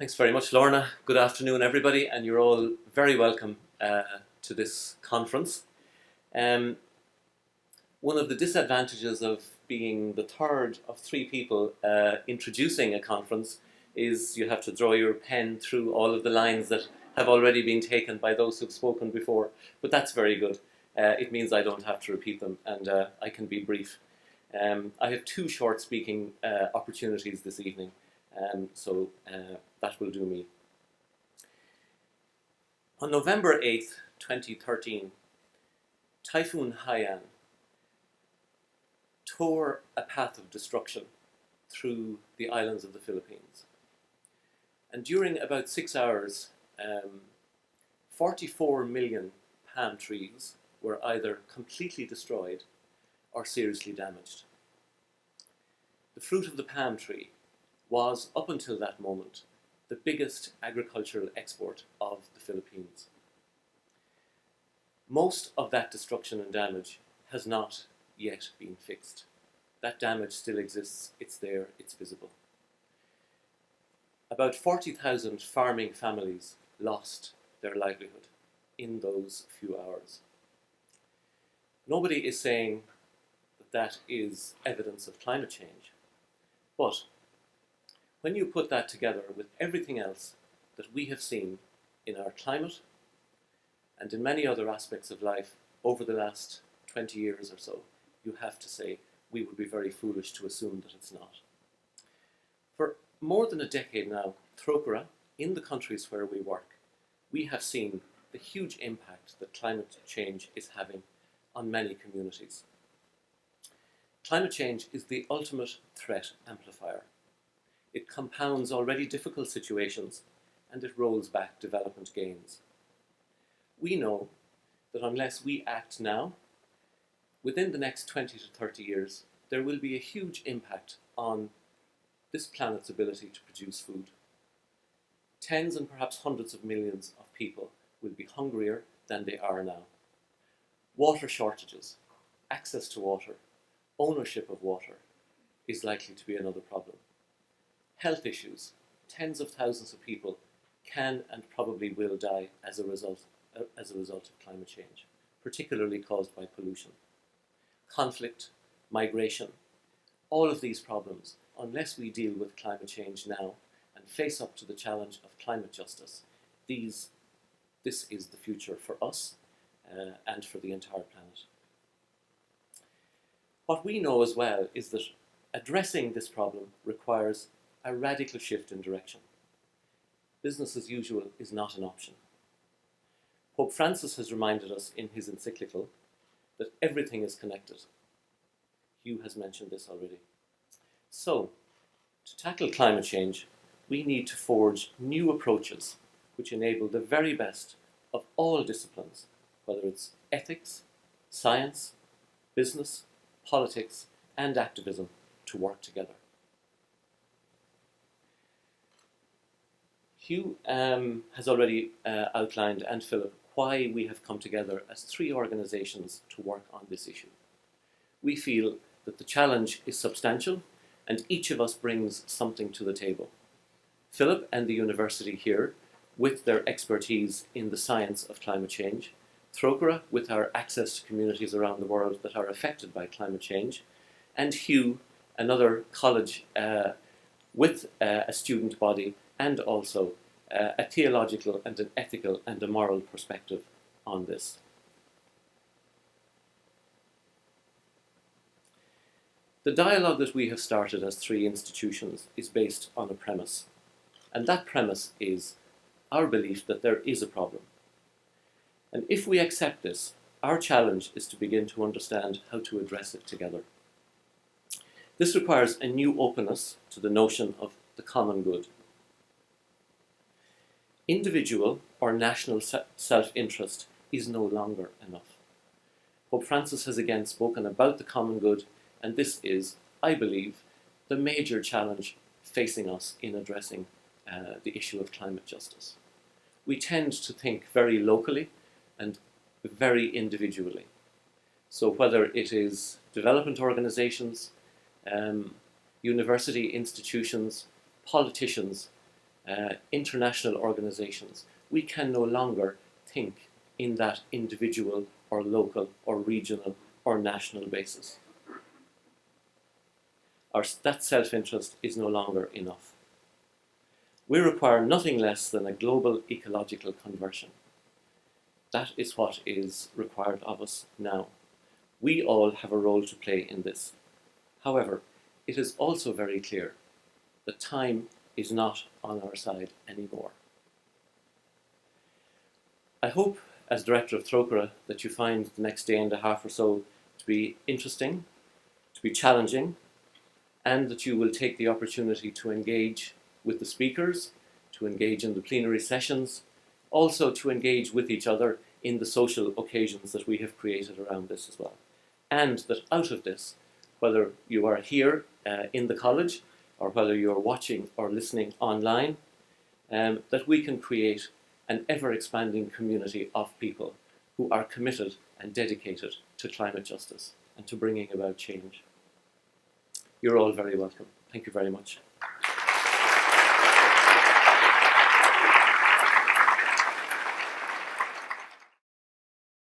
Thanks very much, Lorna. Good afternoon, everybody, and you're all very welcome to this conference. Um, One of the disadvantages of being the third of three people introducing a conference is you have to draw your pen through all of the lines that have already been taken by those who've spoken before, but that's very good. It means I don't have to repeat them, and I can be brief. I have two short speaking opportunities this evening, so that will do me. On November 8th, 2013, Typhoon Haiyan tore a path of destruction through the islands of the Philippines. And during about 6 hours, 44 million palm trees were either completely destroyed or seriously damaged. The fruit of the palm tree was, up until that moment, the biggest agricultural export of the Philippines. Most of that destruction and damage has not yet been fixed. That damage still exists, it's there, it's visible. About 40,000 farming families lost their livelihood in those few hours. Nobody is saying that that is evidence of climate change, but when you put that together with everything else that we have seen in our climate and in many other aspects of life over the last 20 years or so, you have to say we would be very foolish to assume that it's not. For more than a decade now, Trocaire, in the countries where we work, we have seen the huge impact that climate change is having on many communities. Climate change is the ultimate threat amplifier. It compounds already difficult situations and it rolls back development gains. We know that unless we act now, within the next 20 to 30 years, there will be a huge impact on this planet's ability to produce food. Tens and perhaps hundreds of millions of people will be hungrier than they are now. Water shortages, access to water, ownership of water is likely to be another problem. Health issues, tens of thousands of people can and probably will die as a result of climate change, particularly caused by pollution. Conflict, migration, all of these problems, unless we deal with climate change now and face up to the challenge of climate justice, this is the future for us and for the entire planet. What we know as well is that addressing this problem requires a radical shift in direction. Business as usual is not an option. Pope Francis has reminded us in his encyclical that everything is connected. Hugh has mentioned this already. So, to tackle climate change, we need to forge new approaches which enable the very best of all disciplines, whether it's ethics, science, business, politics, and activism, to work together. Hugh has already outlined, and Philip, why we have come together as three organisations to work on this issue. We feel that the challenge is substantial and each of us brings something to the table. Philip and the university here, with their expertise in the science of climate change, Trocaire with our access to communities around the world that are affected by climate change, and Hugh, another college with a student body and also a theological and an ethical and a moral perspective on this. The dialogue that we have started as three institutions is based on a premise, and that premise is our belief that there is a problem. And if we accept this, our challenge is to begin to understand how to address it together. This requires a new openness to the notion of the common good. Individual or national self-interest is no longer enough. Pope Francis has again spoken about the common good, and this is, I believe, the major challenge facing us in addressing the issue of climate justice. We tend to think very locally and very individually. So whether it is development organisations, university institutions, politicians, international organizations, we can no longer think in that individual or local or regional or national basis. That self-interest is no longer enough. We require nothing less than a global ecological conversion. That is what is required of us now. We all have a role to play in this. However, it is also very clear that time is not on our side anymore. I hope, as Director of Trocaire, that you find the next day and a half or so to be interesting, to be challenging, and that you will take the opportunity to engage with the speakers, to engage in the plenary sessions, also to engage with each other in the social occasions that we have created around this as well. And that out of this, whether you are here in the college or whether you're watching or listening online, that we can create an ever-expanding community of people who are committed and dedicated to climate justice and to bringing about change. You're all very welcome. Thank you very much.